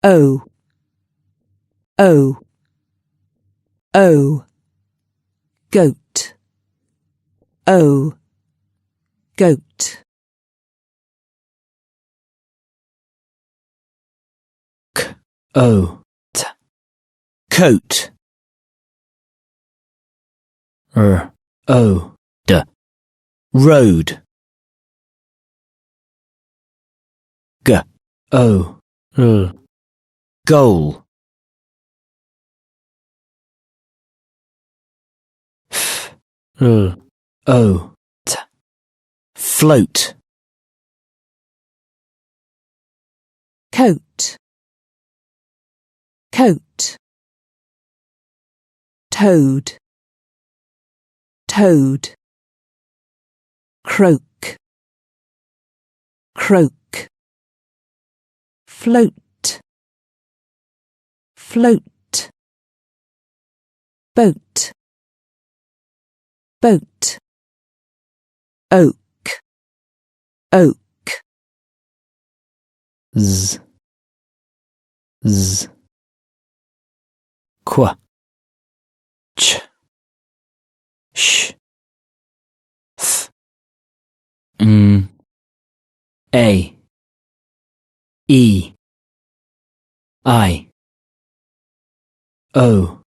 O, O, O, goat, O, goat. K-O-T, coat. R-O-D, road. G-O-L, goal. F-L-O-T, float. Coat, coat. Toad, toad. Croak, croak. Float, float. Boat, boat. Oak, oak. Z, z. Qu, ch, sh, th, n, a, e, I, o.